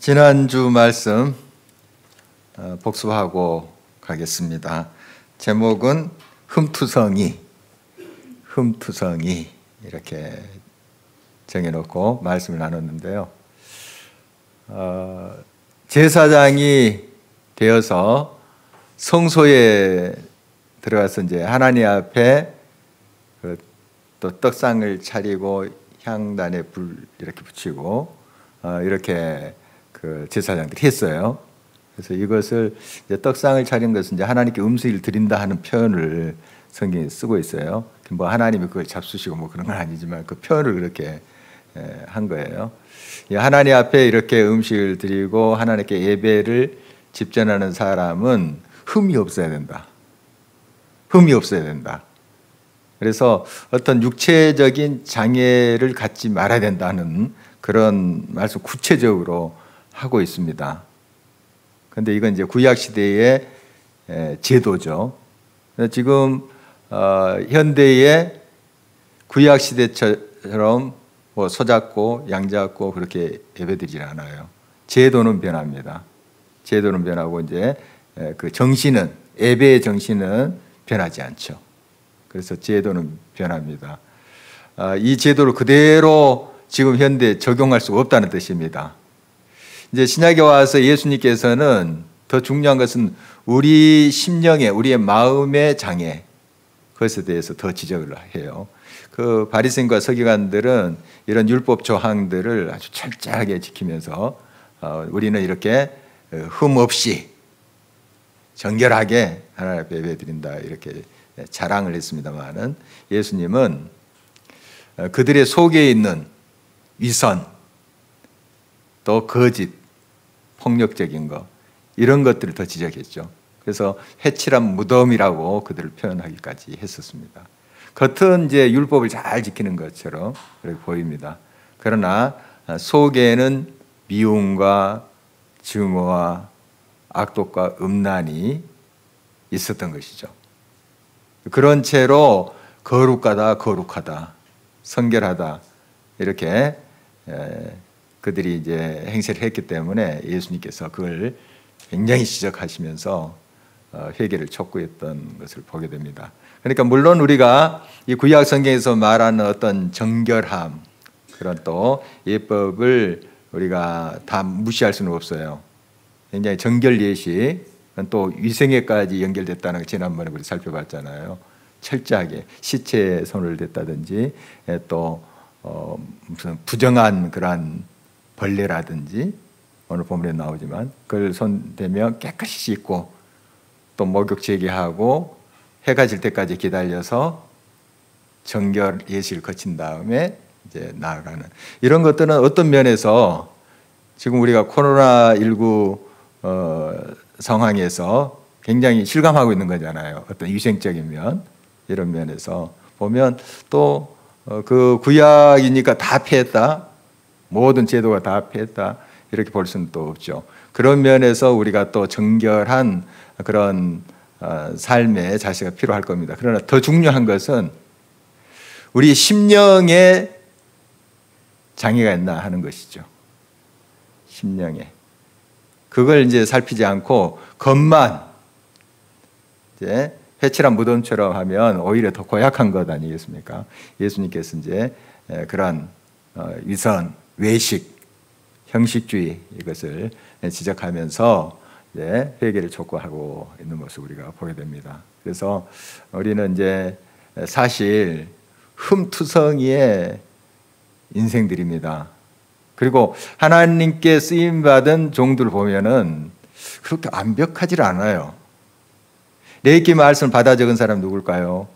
지난주 말씀 복습하고 가겠습니다. 제목은 흠투성이 이렇게 정해놓고 말씀을 나눴는데요. 제사장이 되어서 성소에 들어가서 이제 하나님 앞에 또 떡상을 차리고 향단에 불 이렇게 붙이고 이렇게 그 제사장들이 했어요. 그래서 이것을 이제 떡상을 차린 것은 이제 하나님께 음식을 드린다 하는 표현을 성경에 쓰고 있어요. 뭐 하나님이 그걸 잡수시고 뭐 그런 건 아니지만 그 표현을 그렇게 한 거예요. 하나님 앞에 이렇게 음식을 드리고 하나님께 예배를 집전하는 사람은 흠이 없어야 된다. 흠이 없어야 된다. 그래서 어떤 육체적인 장애를 갖지 말아야 된다는 그런 말씀 구체적으로 하고 있습니다. 그런데 이건 이제 구약 시대의 제도죠. 지금 현대의 구약 시대처럼 뭐 소잡고 양잡고 그렇게 예배드리지 않아요. 제도는 변합니다. 제도는 변하고 이제 그 정신은 예배의 정신은 변하지 않죠. 그래서 제도는 변합니다. 이 제도를 그대로 지금 현대에 적용할 수가 없다는 뜻입니다. 이제 신약에 와서 예수님께서는 더 중요한 것은 우리 심령의, 우리의 마음의 장애, 그것에 대해서 더 지적을 해요. 그 바리새인과 서기관들은 이런 율법 조항들을 아주 철저하게 지키면서 우리는 이렇게 흠 없이 정결하게 하나님 앞에 예배드린다 이렇게 자랑을 했습니다만은 예수님은 그들의 속에 있는 위선, 또 거짓, 폭력적인 것 이런 것들을 더 지적했죠. 그래서 해칠한 무덤이라고 그들을 표현하기까지 했었습니다. 겉은 이제 율법을 잘 지키는 것처럼 그렇게 보입니다. 그러나 속에는 미움과 증오와 악독과 음란이 있었던 것이죠. 그런 채로 거룩하다, 성결하다 이렇게 그들이 이제 행세를 했기 때문에 예수님께서 그걸 굉장히 지적하시면서 회개를 촉구했던 것을 보게 됩니다. 그러니까 물론 우리가 이 구약 성경에서 말하는 어떤 정결함 그런 또 예법을 우리가 다 무시할 수는 없어요. 굉장히 정결 예식 또 위생에까지 연결됐다는 거 지난번에 우리 살펴봤잖아요. 철저하게 시체에 손을 댔다든지 또 무슨 부정한 그러한 벌레라든지 오늘 본문에 나오지만 그걸 손대면 깨끗이 씻고 또 목욕 제기하고 해가 질 때까지 기다려서 정결 예식을 거친 다음에 이제 나아가는 이런 것들은 어떤 면에서 지금 우리가 코로나19 상황에서 굉장히 실감하고 있는 거잖아요. 어떤 위생적인 면 이런 면에서 보면 또 그 구약이니까 다 피했다. 모든 제도가 다 피했다. 이렇게 볼 수는 또 없죠. 그런 면에서 우리가 또 정결한 그런 삶의 자세가 필요할 겁니다. 그러나 더 중요한 것은 우리 심령에 장애가 있나 하는 것이죠. 심령에. 그걸 이제 살피지 않고 겉만 이제 회칠한 무덤처럼 하면 오히려 더 고약한 것 아니겠습니까? 예수님께서 이제 그런 위선, 외식, 형식주의 이것을 지적하면서 이제 회개를 촉구하고 있는 모습 우리가 보게 됩니다. 그래서 우리는 이제 사실 흠투성이의 인생들입니다. 그리고 하나님께 쓰임 받은 종들 보면은 그렇게 완벽하지 않아요. 레위기 말씀을 받아 적은 사람 누굴까요?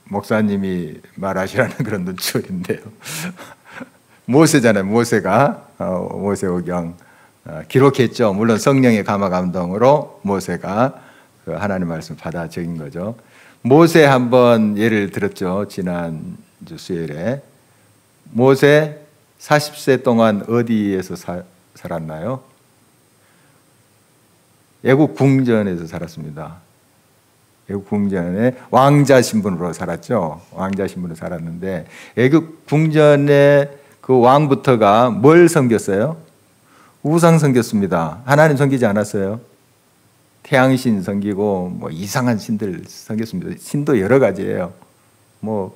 목사님이 말하시라는 그런 눈초리인데요. 모세잖아요. 모세가 모세오경 기록했죠. 물론 성령의 감화 감동으로 모세가 그 하나님 말씀 받아 적인 거죠. 모세 한번 예를 들었죠. 지난주 수요일에 모세 40세 동안 어디에서 살았나요? 애국 궁전에서 살았습니다. 애국 궁전에 왕자 신분으로 살았죠. 왕자 신분으로 살았는데 애국 궁전의 그 왕부터가 뭘 섬겼어요? 우상 섬겼습니다. 하나님 섬기지 않았어요. 태양신 섬기고 뭐 이상한 신들 섬겼습니다. 신도 여러 가지예요. 뭐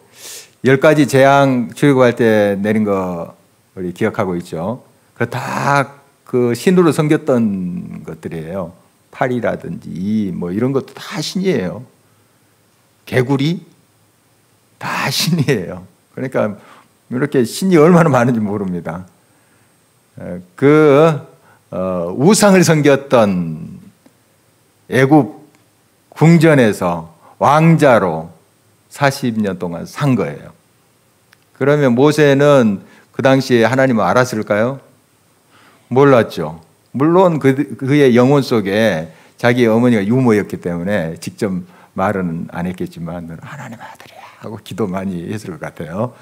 10가지 재앙 출애굽할 때 내린 거 우리 기억하고 있죠. 그 다 그 신으로 섬겼던 것들이에요. 팔이라든지 이 뭐 이런 것도 다 신이에요. 개구리 다 신이에요. 그러니까 이렇게 신이 얼마나 많은지 모릅니다. 우상을 섬겼던 애굽 궁전에서 왕자로 40년 동안 산 거예요. 그러면 모세는 그 당시에 하나님을 알았을까요? 몰랐죠. 물론 그의 영혼 속에 자기 어머니가 유모였기 때문에 직접 말은 안 했겠지만 너는 하나님 아들이야 하고 기도 많이 했을 것 같아요.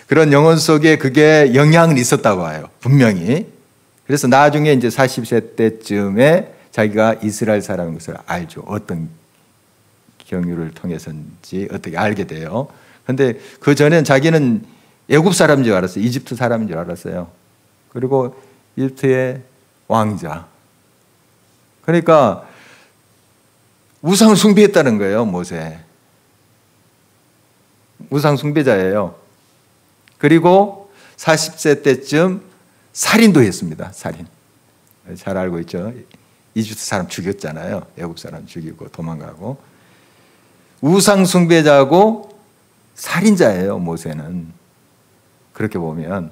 그런 영혼 속에 그게 영향은 있었다고 해요. 분명히. 그래서 나중에 이제 40세 때쯤에 자기가 이스라엘 사람인 것을 알죠. 어떤 경유를 통해서인지 어떻게 알게 돼요. 그런데 그 전엔 자기는 애굽 사람인 줄 알았어요. 이집트 사람인 줄 알았어요. 그리고 이집트의 왕자. 그러니까 우상을 숭배했다는 거예요, 모세. 우상 숭배자예요. 그리고 40세 때쯤 살인도 했습니다. 살인. 잘 알고 있죠. 이집트 사람 죽였잖아요. 애굽 사람 죽이고 도망가고. 우상 숭배자고 살인자예요, 모세는. 그렇게 보면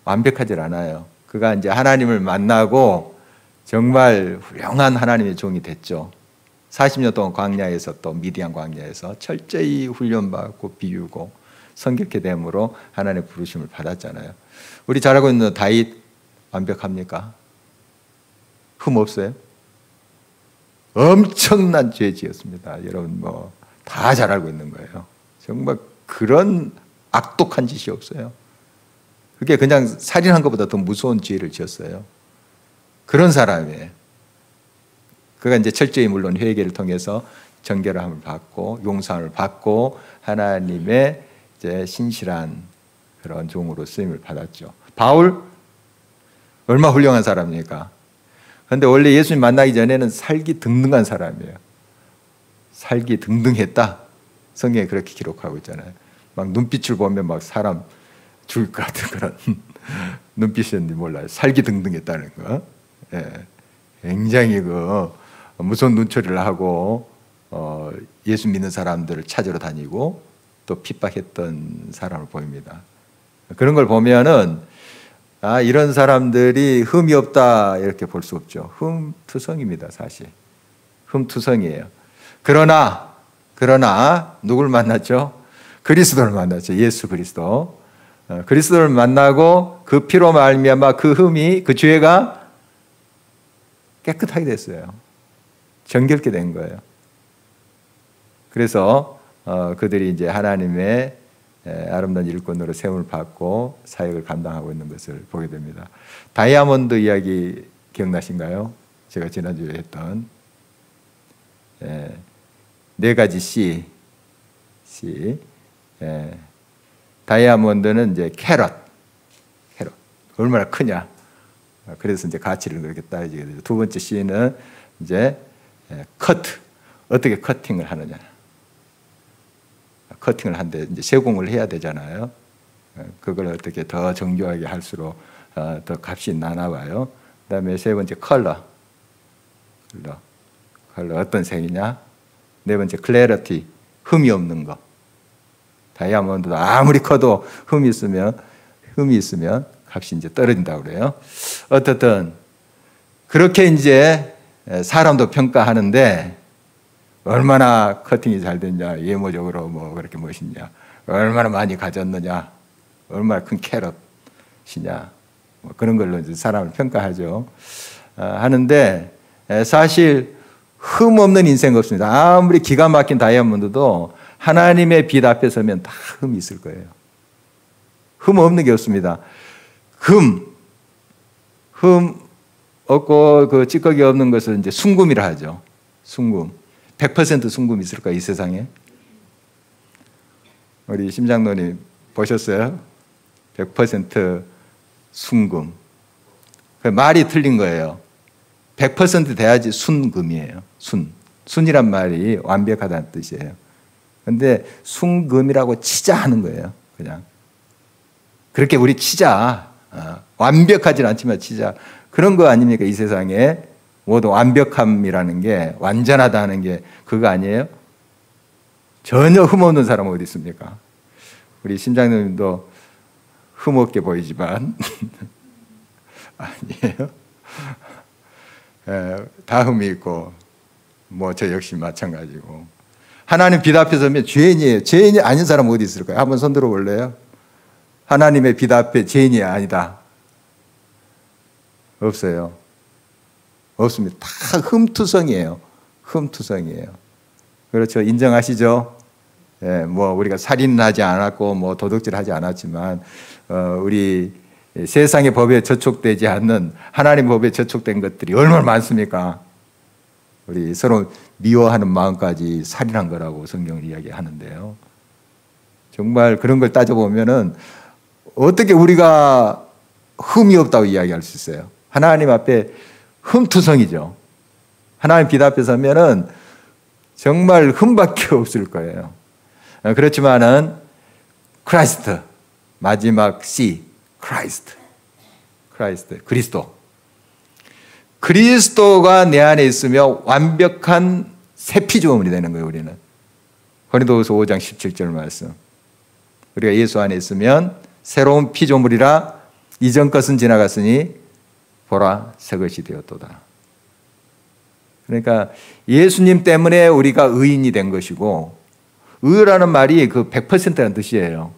완벽하지 않아요. 그가 이제 하나님을 만나고 정말 훌륭한 하나님의 종이 됐죠. 40년 동안 광야에서 또 미디안 광야에서 철저히 훈련받고 비우고 성격케 됨으로 하나님의 부르심을 받았잖아요. 우리 잘 알고 있는 다윗 완벽합니까? 흠 없어요? 엄청난 죄 지었습니다. 여러분 뭐 다 잘 알고 있는 거예요. 정말 그런 악독한 짓이 없어요. 그게 그냥 살인한 것보다 더 무서운 죄를 지었어요. 그런 사람이에요. 그가 이제 철저히 물론 회개를 통해서 정결함을 받고 용서함을 받고 하나님의 이제 신실한 그런 종으로 쓰임을 받았죠. 바울 얼마나 훌륭한 사람입니까? 그런데 원래 예수님 만나기 전에는 살기 등등한 사람이에요. 살기 등등했다. 성경에 그렇게 기록하고 있잖아요. 막 눈빛을 보면 막 사람 죽을 것 같은 그런 눈빛이었는지 몰라요. 살기 등등했다는 거. 예. 굉장히 무서운 눈초리를 하고 예수 믿는 사람들을 찾으러 다니고 또 핍박했던 사람을 보입니다. 그런 걸 보면은 이런 사람들이 흠이 없다 이렇게 볼 수 없죠. 흠투성입니다, 사실. 흠투성이에요. 그러나 누굴 만났죠? 그리스도를 만났죠. 예수 그리스도. 그리스도를 만나고 그 피로 말미암아 그 흠이 그 죄가 깨끗하게 됐어요. 정결케 된 거예요. 그래서 그들이 이제 하나님의 아름다운 일꾼으로 세움을 받고 사역을 감당하고 있는 것을 보게 됩니다. 다이아몬드 이야기 기억나신가요? 제가 지난주에 했던 4가지 C. 다이아몬드는 이제 캐럿. 얼마나 크냐. 그래서 이제 가치를 그렇게 따지게 되죠. 두 번째 C는 이제 커트. 어떻게 커팅을 하느냐. 커팅을 한데 이제 세공을 해야 되잖아요. 그걸 어떻게 더 정교하게 할수록 더 값이 나나 봐요. 그다음에 세 번째 컬러 어떤 색이냐. 네 번째 클래리티, 흠이 없는 거. 다이아몬드도 아무리 커도 흠이 있으면 값이 이제 떨어진다고 그래요. 어떻든 그렇게 이제 사람도 평가하는데 얼마나 커팅이 잘 됐냐, 외모적으로 뭐 그렇게 멋있냐, 얼마나 많이 가졌느냐, 얼마나 큰 캐럿이냐, 뭐 그런 걸로 이제 사람을 평가하죠. 하는데 사실 흠 없는 인생 없습니다. 아무리 기가 막힌 다이아몬드도 하나님의 빛 앞에 서면 다 흠이 있을 거예요. 흠 없는 게 없습니다. 흠 없고 그 찌꺼기 없는 것을 이제 순금이라 하죠. 순금. 100% 순금이 있을까 이 세상에? 우리 심장노님 보셨어요? 100% 순금. 말이 틀린 거예요. 100% 돼야지 순금이에요. 순이란 말이 완벽하다는 뜻이에요. 근데 순금이라고 치자 하는 거예요. 그냥 그렇게 우리 치자. 완벽하진 않지만 치자. 그런 거 아닙니까? 이 세상에 모두 완벽함이라는 게, 완전하다는 게 그거 아니에요? 전혀 흠없는 사람은 어디 있습니까? 우리 심장님도 흠없게 보이지만 아니에요. 다 흠이 있고 뭐 저 역시 마찬가지고. 하나님 빛 앞에 서면 죄인이에요. 죄인이 아닌 사람 어디 있을까요? 한번 손 들어 볼래요? 하나님의 빛 앞에 죄인이 아니다. 없어요. 없습니다. 다 흠투성이에요. 흠투성이에요. 그렇죠. 인정하시죠? 예, 뭐 우리가 살인하지 않았고 뭐 도둑질하지 않았지만 우리 세상의 법에 저촉되지 않는 하나님 법에 저촉된 것들이 얼마나 많습니까? 우리 서로 미워하는 마음까지 살인한 거라고 성경을 이야기하는데요. 정말 그런 걸 따져보면은 어떻게 우리가 흠이 없다고 이야기할 수 있어요? 하나님 앞에 흠투성이죠. 하나님 빛 앞에 서면은 정말 흠밖에 없을 거예요. 그렇지만은 크라이스트, 마지막 C, 크라이스트, 그리스도가 내 안에 있으며 완벽한 새 피조물이 되는 거예요. 우리는 고린도후서 5장 17절 말씀. 우리가 예수 안에 있으면 새로운 피조물이라 이전 것은 지나갔으니 보라 새 것이 되었도다. 그러니까 예수님 때문에 우리가 의인이 된 것이고, 의라는 말이 그 100%라는 뜻이에요.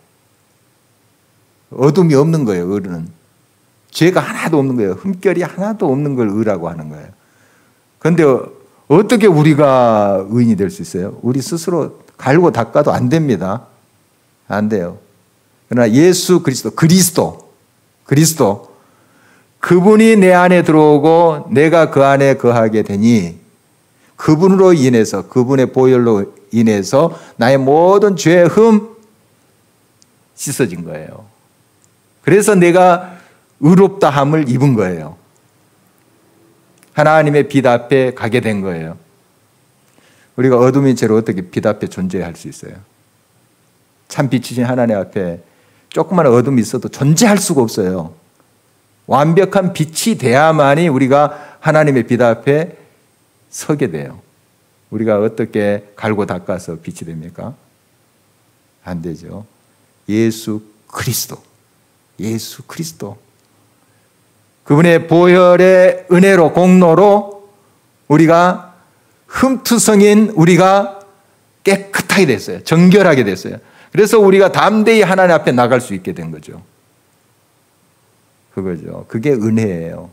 어둠이 없는 거예요. 의는 죄가 하나도 없는 거예요. 흠결이 하나도 없는 걸 의라고 하는 거예요. 그런데 어떻게 우리가 의인이 될 수 있어요? 우리 스스로 갈고 닦아도 안 됩니다. 안 돼요. 그러나 예수 그리스도 그분이 내 안에 들어오고 내가 그 안에 거하게 되니 그분으로 인해서, 그분의 보혈로 인해서 나의 모든 죄의 흠 씻어진 거예요. 그래서 내가 의롭다함을 입은 거예요. 하나님의 빛 앞에 가게 된 거예요. 우리가 어둠인 채로 어떻게 빛 앞에 존재할 수 있어요? 참 빛이신 하나님 앞에 조그만 어둠이 있어도 존재할 수가 없어요. 완벽한 빛이 돼야만이 우리가 하나님의 빛 앞에 서게 돼요. 우리가 어떻게 갈고 닦아서 빛이 됩니까? 안 되죠. 예수 그리스도. 그분의 보혈의 은혜로, 공로로 우리가 흠투성인 우리가 깨끗하게 됐어요. 정결하게 됐어요. 그래서 우리가 담대히 하나님 앞에 나갈 수 있게 된 거죠. 그거죠. 그게 은혜예요.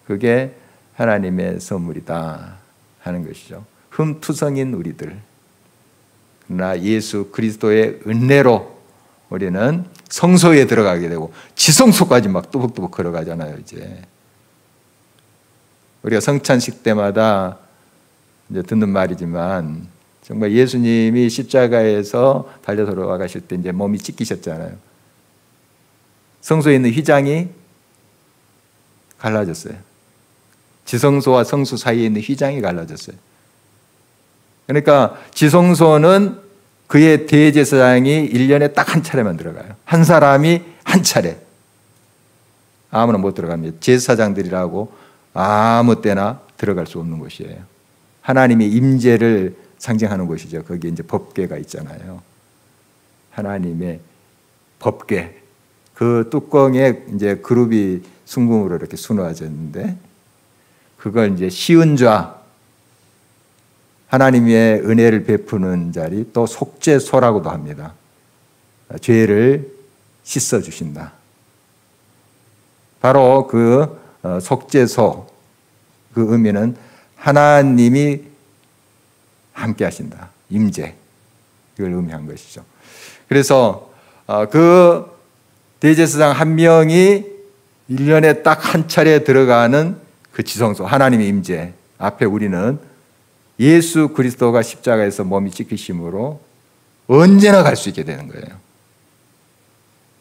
그게 하나님의 선물이다 하는 것이죠. 흠투성인 우리들. 그러나 예수 그리스도의 은혜로 우리는 성소에 들어가게 되고 지성소까지 막 뚜벅뚜벅 걸어가잖아요. 이제 우리가 성찬식 때마다 이제 듣는 말이지만 정말 예수님이 십자가에서 달려 돌아가실 때 이제 몸이 찢기셨잖아요. 성소에 있는 휘장이 갈라졌어요. 지성소와 성소 사이에 있는 휘장이 갈라졌어요. 그러니까 지성소는 그의 대제사장이 1년에 딱 한 차례만 들어가요. 한 사람이 한 차례. 아무나 못 들어갑니다. 제사장들이라고 아무 때나 들어갈 수 없는 곳이에요. 하나님의 임재를 상징하는 곳이죠. 거기에 이제 법궤가 있잖아요. 하나님의 법궤. 그 뚜껑에 이제 그룹이 순금으로 이렇게 수놓아졌는데 그걸 이제 시은좌, 하나님의 은혜를 베푸는 자리, 또 속죄소라고도 합니다. 죄를 씻어주신다. 바로 그 속죄소, 그 의미는 하나님이 함께 하신다. 임재. 이걸 의미한 것이죠. 그래서 그 대제사장 한 명이 1년에 딱 한 차례 들어가는 그 지성소, 하나님의 임재 앞에 우리는 예수 그리스도가 십자가에서 몸이 찢기심으로 언제나 갈 수 있게 되는 거예요.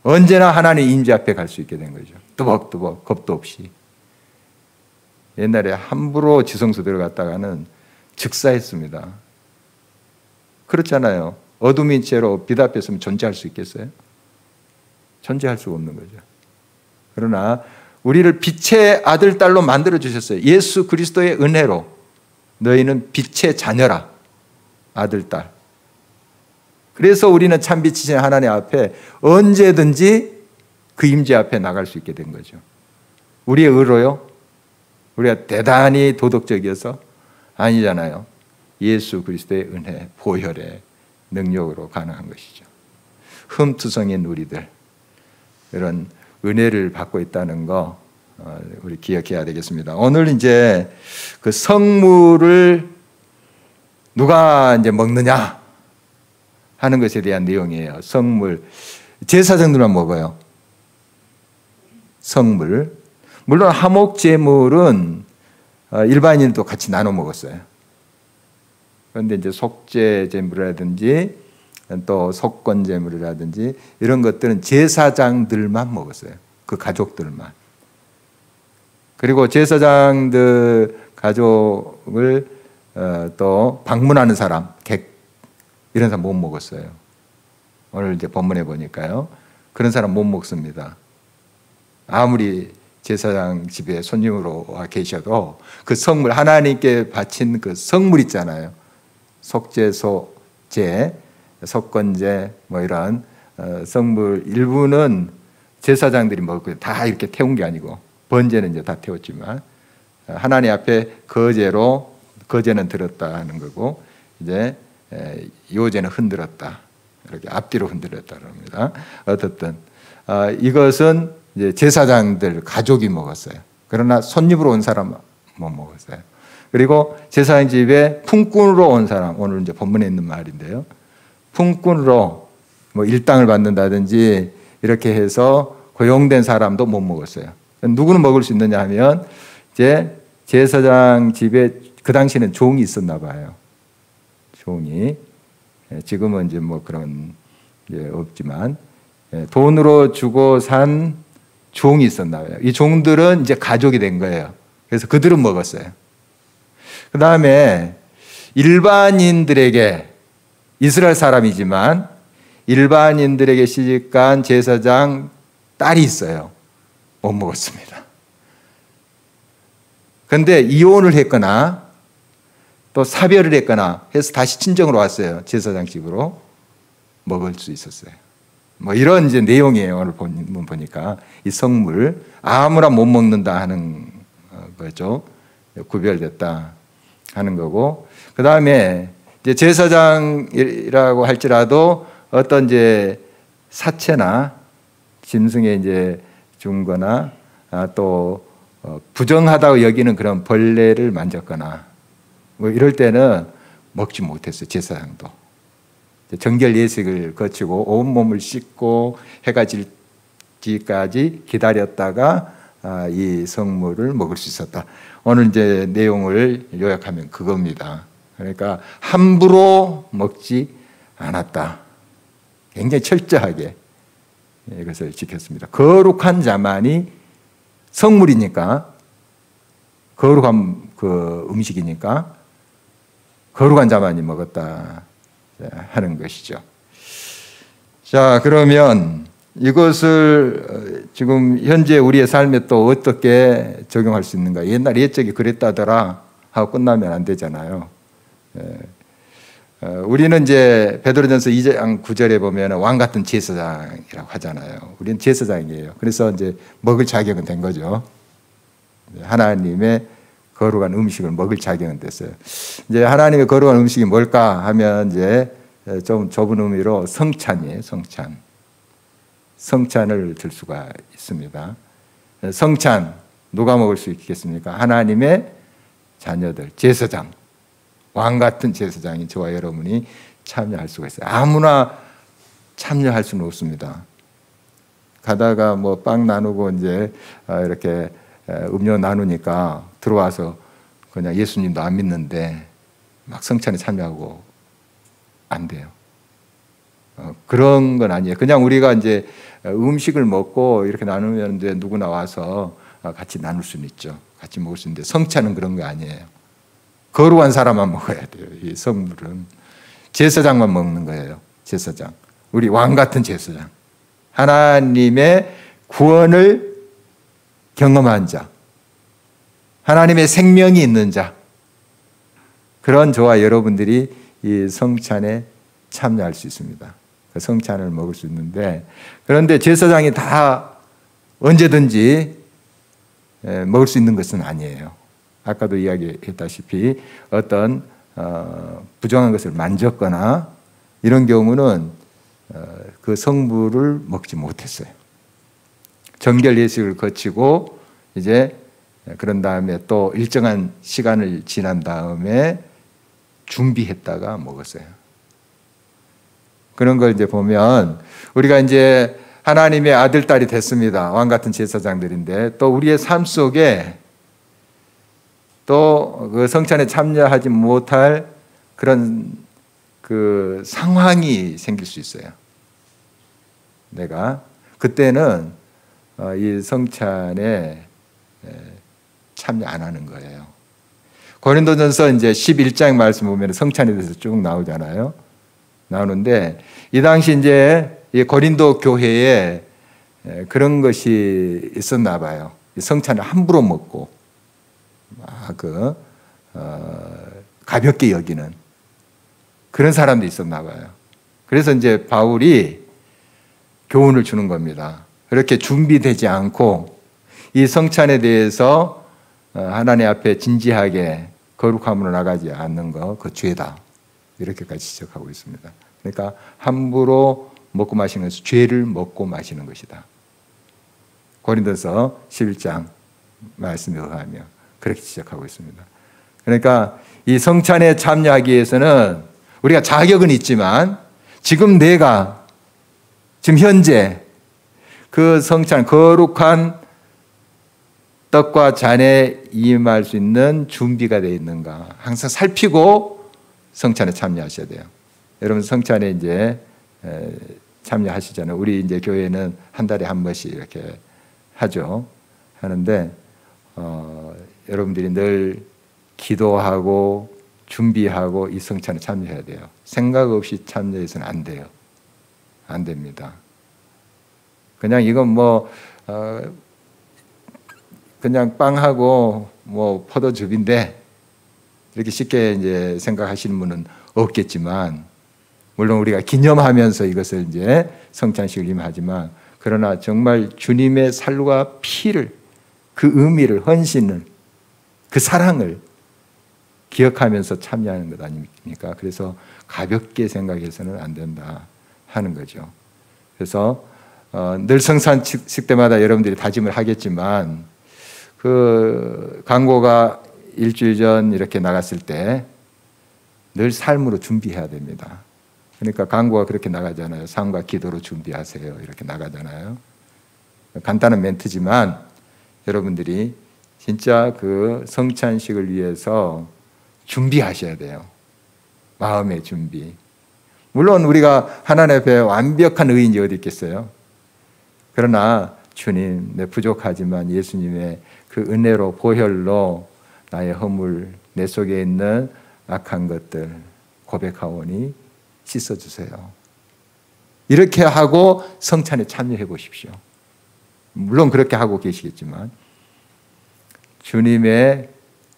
언제나 하나님 임재 앞에 갈 수 있게 된 거죠. 뚜벅뚜벅 겁도 없이. 옛날에 함부로 지성소 들어갔다가는 즉사했습니다. 그렇잖아요. 어둠인 채로 빛 앞에 있으면 존재할 수 있겠어요? 존재할 수가 없는 거죠. 그러나 우리를 빛의 아들, 딸로 만들어 주셨어요. 예수 그리스도의 은혜로 너희는 빛의 자녀라. 아들, 딸. 그래서 우리는 참빛이신 하나님 앞에 언제든지 그 임재 앞에 나갈 수 있게 된 거죠. 우리의 의로요? 우리가 대단히 도덕적이어서? 아니잖아요. 예수 그리스도의 은혜, 보혈의 능력으로 가능한 것이죠. 흠투성인 우리들, 이런 은혜를 받고 있다는 거 우리 기억해야 되겠습니다. 오늘 이제 그 성물을 누가 이제 먹느냐 하는 것에 대한 내용이에요. 성물. 제사장들만 먹어요. 성물. 물론 하목제물은 일반인도 같이 나눠 먹었어요. 그런데 이제 속죄제물이라든지 또 속건제물이라든지 이런 것들은 제사장들만 먹었어요. 그 가족들만. 그리고 제사장들 가족을 또 방문하는 사람, 객 이런 사람 못 먹었어요. 오늘 이제 본문에 보니까요. 그런 사람 못 먹습니다. 아무리 제사장 집에 손님으로 와 계셔도 그 성물, 하나님께 바친 그 성물 있잖아요. 속죄소제, 속건제 뭐 이런 성물 일부는 제사장들이 먹고 다 이렇게 태운 게 아니고 번제는 이제 다 태웠지만 하나님 앞에 거제는 들었다 하는 거고 이제 요제는 흔들었다. 이렇게 앞뒤로 흔들었다 그럽니다. 어떻든 이것은 이제 제사장들 가족이 먹었어요. 그러나 손님으로 온 사람은 못 먹었어요. 그리고 제사장 집에 품꾼으로 온 사람, 오늘 이제 본문에 있는 말인데요. 품꾼으로 뭐 일당을 받는다든지 이렇게 해서 고용된 사람도 못 먹었어요. 누구는 먹을 수 있느냐 하면 이제 제사장 집에 그 당시에는 종이 있었나 봐요. 종이. 지금은 이제 뭐 그런 게 없지만 돈으로 주고 산 종이 있었나 봐요. 이 종들은 이제 가족이 된 거예요. 그래서 그들은 먹었어요. 그 다음에 일반인들에게 이스라엘 사람이지만 일반인들에게 시집간 제사장 딸이 있어요. 못 먹었습니다. 그런데 이혼을 했거나 또 사별을 했거나 해서 다시 친정으로 왔어요. 제사장 집으로 먹을 수 있었어요. 뭐 이런 이제 내용이에요. 오늘 본문 보니까 이 성물 아무나 못 먹는다 하는 거죠. 구별됐다 하는 거고 그 다음에 이제 제사장이라고 할지라도 어떤 이제 사체나 짐승에 이제 준거나 또 부정하다고 여기는 그런 벌레를 만졌거나 뭐 이럴 때는 먹지 못했어요. 제사장도. 정결 예식을 거치고 온몸을 씻고 해가 질기까지 기다렸다가 이 성물을 먹을 수 있었다. 오늘 이제 내용을 요약하면 그겁니다. 그러니까 함부로 먹지 않았다. 굉장히 철저하게 이것을 지켰습니다. 거룩한 자만이 성물이니까 거룩한 그 음식이니까 거룩한 자만이 먹었다 하는 것이죠. 자, 그러면 이것을 지금 현재 우리의 삶에 또 어떻게 적용할 수 있는가? 옛날 옛적에 그랬다더라 하고 끝나면 안 되잖아요. 우리는 이제 베드로전서 2장 9절에 보면 왕 같은 제사장이라고 하잖아요. 우리는 제사장이에요. 그래서 이제 먹을 자격은 된 거죠. 하나님의 거룩한 음식을 먹을 자격은 됐어요. 이제 하나님의 거룩한 음식이 뭘까 하면 이제 좀 좁은 의미로 성찬이에요. 성찬을 들 수가 있습니다. 성찬 누가 먹을 수 있겠습니까? 하나님의 자녀들, 제사장, 왕 같은 제사장인 저와 여러분이 참여할 수가 있어요. 아무나 참여할 수는 없습니다. 가다가 뭐 빵 나누고 이제 이렇게 음료 나누니까 들어와서 그냥 예수님도 안 믿는데 막 성찬에 참여하고 안 돼요. 그런 건 아니에요. 그냥 우리가 이제 음식을 먹고 이렇게 나누면 이제 누구나 와서 같이 나눌 수는 있죠. 같이 먹을 수 있는데 성찬은 그런 거 아니에요. 거룩한 사람만 먹어야 돼요. 이 성물은 제사장만 먹는 거예요. 제사장, 우리 왕 같은 제사장, 하나님의 구원을 경험한 자, 하나님의 생명이 있는 자, 그런 저와 여러분들이 이 성찬에 참여할 수 있습니다. 그 성찬을 먹을 수 있는데, 그런데 제사장이 다 언제든지 먹을 수 있는 것은 아니에요. 아까도 이야기했다시피 어떤 부정한 것을 만졌거나 이런 경우는 그 성물을 먹지 못했어요. 정결 예식을 거치고 이제 그런 다음에 또 일정한 시간을 지난 다음에 준비했다가 먹었어요. 그런 걸 이제 보면 우리가 이제 하나님의 아들, 딸이 됐습니다. 왕 같은 제사장들인데 또 우리의 삶 속에 또 그 성찬에 참여하지 못할 그런 그 상황이 생길 수 있어요. 내가 그때는 이 성찬에 참여 안 하는 거예요. 고린도전서 이제 11장 말씀 보면 성찬에 대해서 쭉 나오잖아요. 나오는데 이 당시 이제 이 고린도 교회에 그런 것이 있었나 봐요. 성찬을 함부로 먹고 가볍게 여기는 그런 사람도 있었나 봐요. 그래서 이제 바울이 교훈을 주는 겁니다. 그렇게 준비되지 않고 이 성찬에 대해서 하나님 앞에 진지하게 거룩함으로 나가지 않는 거, 그 죄다. 이렇게까지 지적하고 있습니다. 그러니까 함부로 먹고 마시는 것은 죄를 먹고 마시는 것이다. 고린도서 11장 말씀에 의하면 그렇게 지적하고 있습니다. 그러니까 이 성찬에 참여하기 위해서는 우리가 자격은 있지만 지금 내가 지금 현재 그 성찬, 거룩한 떡과 잔에 임할 수 있는 준비가 되어 있는가 항상 살피고 성찬에 참여하셔야 돼요. 여러분 성찬에 이제 참여하시잖아요. 우리 이제 교회는 한 달에 한 번씩 이렇게 하죠. 하는데 여러분들이 늘 기도하고 준비하고 이 성찬에 참여해야 돼요. 생각 없이 참여해서는 안 돼요. 안 됩니다. 그냥 이건 그냥 빵하고 포도즙인데 이렇게 쉽게 이제 생각하시는 분은 없겠지만, 물론 우리가 기념하면서 이것을 이제 성찬식을 임하지만, 그러나 정말 주님의 살과 피를, 그 의미를, 헌신을, 그 사랑을 기억하면서 참여하는 것 아닙니까? 그래서 가볍게 생각해서는 안 된다 하는 거죠. 그래서 늘 성찬식 때마다 여러분들이 다짐을 하겠지만, 그 광고가 일주일 전 이렇게 나갔을 때 늘 삶으로 준비해야 됩니다. 그러니까 광고가 그렇게 나가잖아요. 삶과 기도로 준비하세요. 이렇게 나가잖아요. 간단한 멘트지만 여러분들이 진짜 그 성찬식을 위해서 준비하셔야 돼요. 마음의 준비. 물론 우리가 하나님 앞에 완벽한 의인이 어디 있겠어요? 그러나 주님, 내 부족하지만 예수님의 그 은혜로, 보혈로 나의 허물, 내 속에 있는 악한 것들 고백하오니 씻어주세요. 이렇게 하고 성찬에 참여해 보십시오. 물론 그렇게 하고 계시겠지만 주님의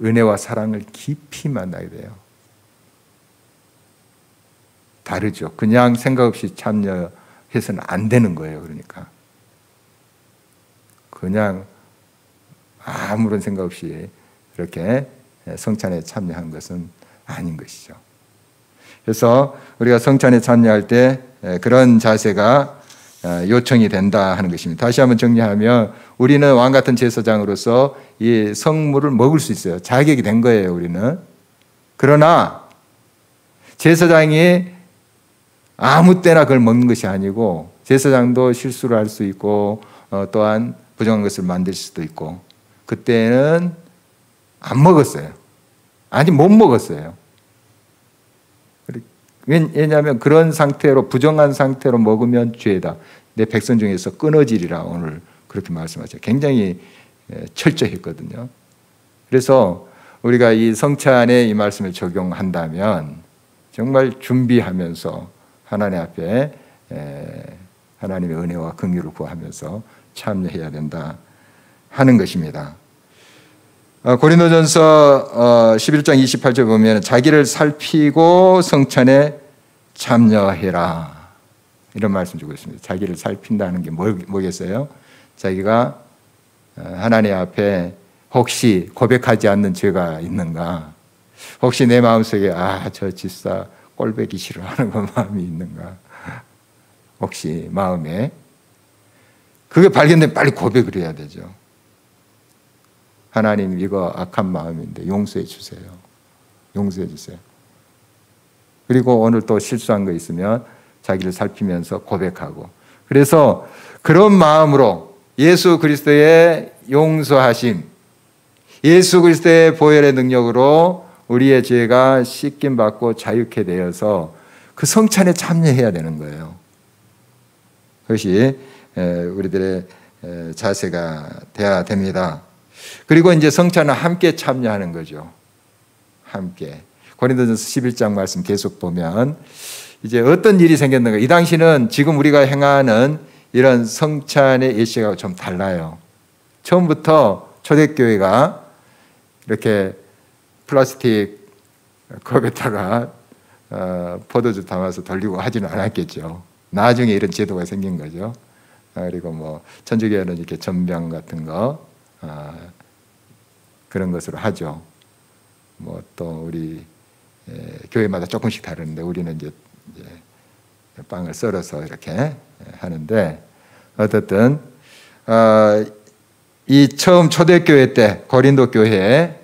은혜와 사랑을 깊이 만나야 돼요. 다르죠. 그냥 생각 없이 참여해서는 안 되는 거예요. 그러니까 그냥 아무런 생각 없이 이렇게 성찬에 참여한 것은 아닌 것이죠. 그래서 우리가 성찬에 참여할 때 그런 자세가 요청이 된다 하는 것입니다. 다시 한번 정리하면 우리는 왕 같은 제사장으로서 이 성물을 먹을 수 있어요. 자격이 된 거예요, 우리는. 그러나 제사장이 아무 때나 그걸 먹는 것이 아니고, 제사장도 실수를 할 수 있고 또한 부정한 것을 만들 수도 있고, 그때는 안 먹었어요. 아니, 못 먹었어요. 왜냐하면 그런 상태로, 부정한 상태로 먹으면 죄다. 내 백성 중에서 끊어지리라 오늘 그렇게 말씀하죠. 굉장히 철저했거든요. 그래서 우리가 이 성찬에 이 말씀을 적용한다면 정말 준비하면서 하나님 앞에 하나님의 은혜와 긍휼을 구하면서 참여해야 된다 하는 것입니다. 고린도전서 11장 28절 보면 자기를 살피고 성찬에 참여해라 이런 말씀 주고 있습니다. 자기를 살핀다는 게 뭐겠어요? 자기가 하나님 앞에 혹시 고백하지 않는 죄가 있는가? 혹시 내 마음속에 저 집사 꼴보기 싫어하는 그 마음이 있는가? 혹시 마음에 그게 발견되면 빨리 고백을 해야 되죠. 하나님 이거 악한 마음인데 용서해 주세요. 용서해 주세요. 그리고 오늘 또 실수한 거 있으면 자기를 살피면서 고백하고, 그래서 그런 마음으로 예수 그리스도의 용서하심, 예수 그리스도의 보혈의 능력으로 우리의 죄가 씻김 받고 자유케 되어서 그 성찬에 참여해야 되는 거예요. 그것이 우리들의 자세가 되어야 됩니다. 그리고 이제 성찬은 함께 참여하는 거죠. 함께. 고린도전서 11장 말씀 계속 보면 이제 어떤 일이 생겼는가. 이 당시는 지금 우리가 행하는 이런 성찬의 예식하고 좀 달라요. 처음부터 초대교회가 이렇게 플라스틱 컵에다가 포도주 담아서 돌리고 하지는 않았겠죠. 나중에 이런 제도가 생긴 거죠. 그리고 뭐 천주교회는 이렇게 전병 같은 거 그런 것으로 하죠. 뭐 또 우리 교회마다 조금씩 다른데 우리는 이제 빵을 썰어서 이렇게 하는데, 어쨌든 이 처음 초대교회 때 고린도 교회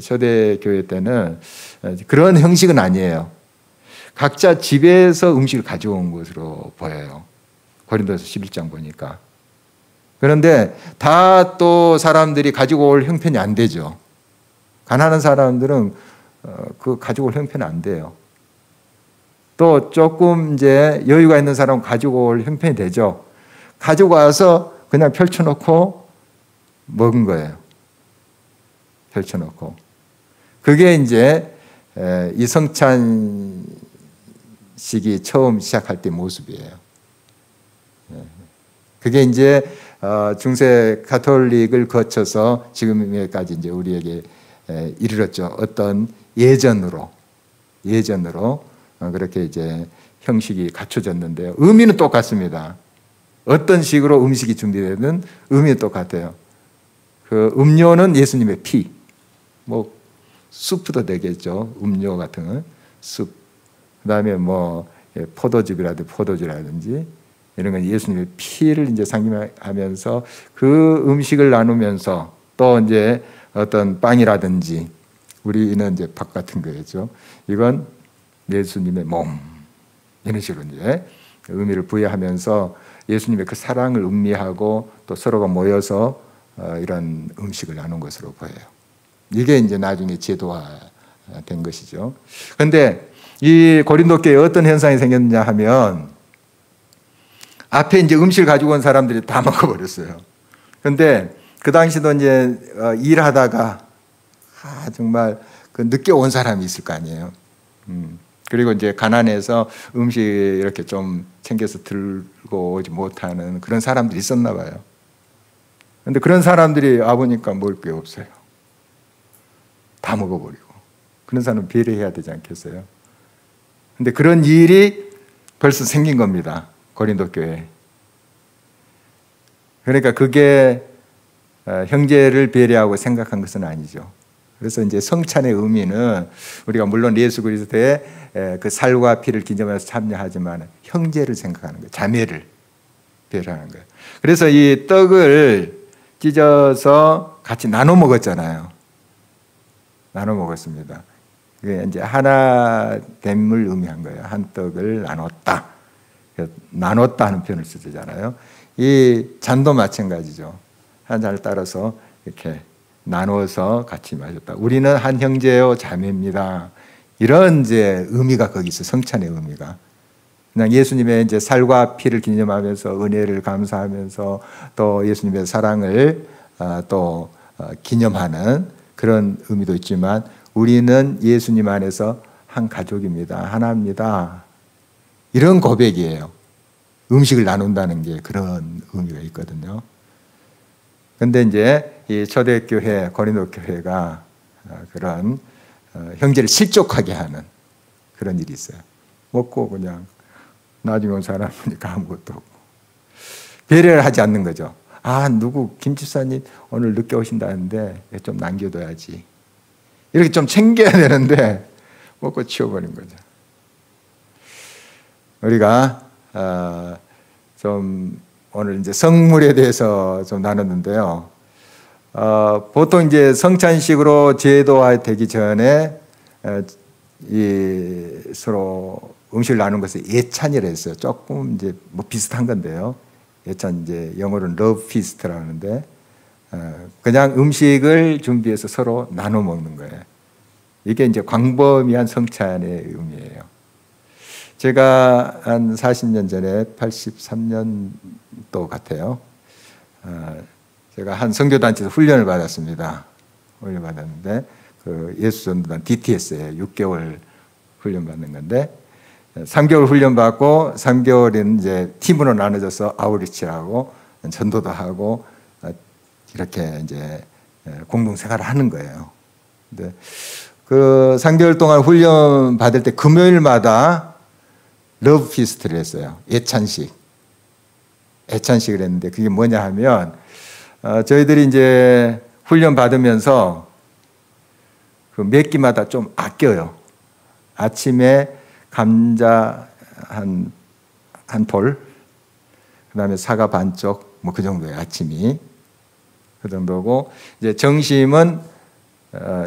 초대교회 때는 그런 형식은 아니에요. 각자 집에서 음식을 가져온 것으로 보여요. 고린도서 11장 보니까. 그런데 다 또 사람들이 가지고 올 형편이 안 되죠. 가난한 사람들은 그 가지고 올 형편이 안 돼요. 또 조금 이제 여유가 있는 사람은 가지고 올 형편이 되죠. 가지고 와서 그냥 펼쳐놓고 먹은 거예요. 펼쳐놓고. 그게 이제 이 성찬식이 처음 시작할 때 모습이에요. 그게 이제 중세 가톨릭을 거쳐서 지금까지 이제 우리에게 이르렀죠. 어떤 예전으로 그렇게 이제 형식이 갖춰졌는데요. 의미는 똑같습니다. 어떤 식으로 음식이 준비되든 의미는 똑같아요. 그 음료는 예수님의 피, 뭐 수프도 되겠죠. 음료 같은 건 숲. 그다음에 뭐 포도주라든지 이런 건 예수님의 피를 이제 상징하면서 그 음식을 나누면서 또 이제 어떤 빵이라든지 우리는 이제 밥 같은 거겠죠. 이건 예수님의 몸, 이런 식으로 이제 의미를 부여하면서 예수님의 그 사랑을 음미하고 또 서로가 모여서 이런 음식을 나눈 것으로 보여요. 이게 이제 나중에 제도화된 것이죠. 그런데 이 고린도 교회에 어떤 현상이 생겼냐 하면 앞에 이제 음식을 가지고 온 사람들이 다 먹어버렸어요. 그런데 그 당시도 이제 일하다가 정말 그 늦게 온 사람이 있을 거 아니에요. 그리고 이제 가난해서 음식 이렇게 좀 챙겨서 들고 오지 못하는 그런 사람들이 있었나 봐요. 그런데 그런 사람들이 와보니까 먹을 게 없어요. 다 먹어버리고. 그런 사람은 배려해야 되지 않겠어요? 그런데 그런 일이 벌써 생긴 겁니다. 고린도 교회. 그러니까 그게 형제를 배려하고 생각한 것은 아니죠. 그래서 이제 성찬의 의미는 우리가 물론 예수 그리스도의 그 살과 피를 기념해서 참여하지만 형제를 생각하는 거예요. 자매를 배려하는 거예요. 그래서 이 떡을 찢어서 같이 나눠 먹었잖아요. 나눠 먹었습니다. 그게 이제 하나됨을 의미한 거예요. 한 떡을 나눴다. 나눴다 하는 표현을 쓰잖아요. 이 잔도 마찬가지죠. 한 잔을 따라서 이렇게 나눠서 같이 마셨다. 우리는 한 형제요 자매입니다. 이런 이제 의미가 거기 있어요. 성찬의 의미가. 그냥 예수님의 이제 살과 피를 기념하면서 은혜를 감사하면서 또 예수님의 사랑을 또 기념하는 그런 의미도 있지만 우리는 예수님 안에서 한 가족입니다. 하나입니다. 이런 고백이에요. 음식을 나눈다는 게 그런 의미가 있거든요. 근데 이제 이 초대교회, 고린도 교회가 그런 형제를 실족하게 하는 그런 일이 있어요. 먹고 그냥 나중에 온 사람이니까 아무것도 없고 배려를 하지 않는 거죠. 아, 누구 김 집사님 오늘 늦게 오신다는데 좀 남겨둬야지. 이렇게 좀 챙겨야 되는데 먹고 치워버린 거죠. 우리가 좀 오늘 이제 성물에 대해서 좀 나눴는데요. 보통 이제 성찬식으로 제도화 되기 전에 서로 음식을 나누는 것을 예찬이라 했어요. 조금 이제 뭐 비슷한 건데요. 예찬 이제 영어로는 love feast라고 하는데 그냥 음식을 준비해서 서로 나눠 먹는 거예요. 이게 이제 광범위한 성찬의 의미예요. 제가 한 40년 전에 83년도 같아요. 제가 한 선교단체에서 훈련을 받았습니다. 훈련 받았는데 그 예수전도단 DTS에 6개월 훈련 받는 건데 3개월 훈련 받고 3개월은 이제 팀으로 나눠져서 아우리치하고 전도도 하고 이렇게 이제 공동 생활을 하는 거예요. 근데 그 3개월 동안 훈련 받을 때 금요일마다 러브 피스트를 했어요. 예찬식을 했는데 그게 뭐냐 하면 저희들이 이제 훈련 받으면서 그 몇 끼마다 좀 아껴요. 아침에 감자 한 톨, 그다음에 사과 반쪽, 뭐 그 정도예요. 아침이 그 정도고 이제 점심은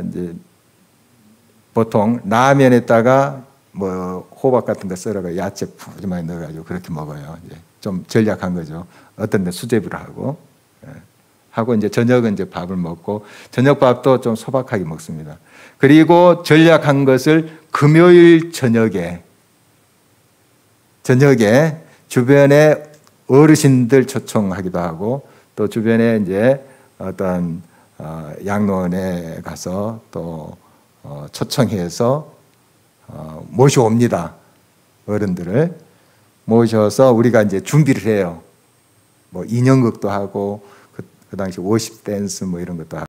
이제 보통 라면에다가 뭐 호박 같은 거 썰어가 야채 푸짐하게 넣어가지고 그렇게 먹어요. 이제 좀 전략한 거죠. 어떤 데 수제비로 하고 이제 저녁은 이제 밥을 먹고 저녁 밥도 좀 소박하게 먹습니다. 그리고 전략한 것을 금요일 저녁에 주변에 어르신들 초청하기도 하고 또 주변에 이제 어떤 양로원에 가서 또 초청해서 모셔옵니다. 어른들을 모셔서 우리가 이제 준비를 해요. 뭐 인형극도 하고 그 당시 50 댄스 뭐 이런 것도 하고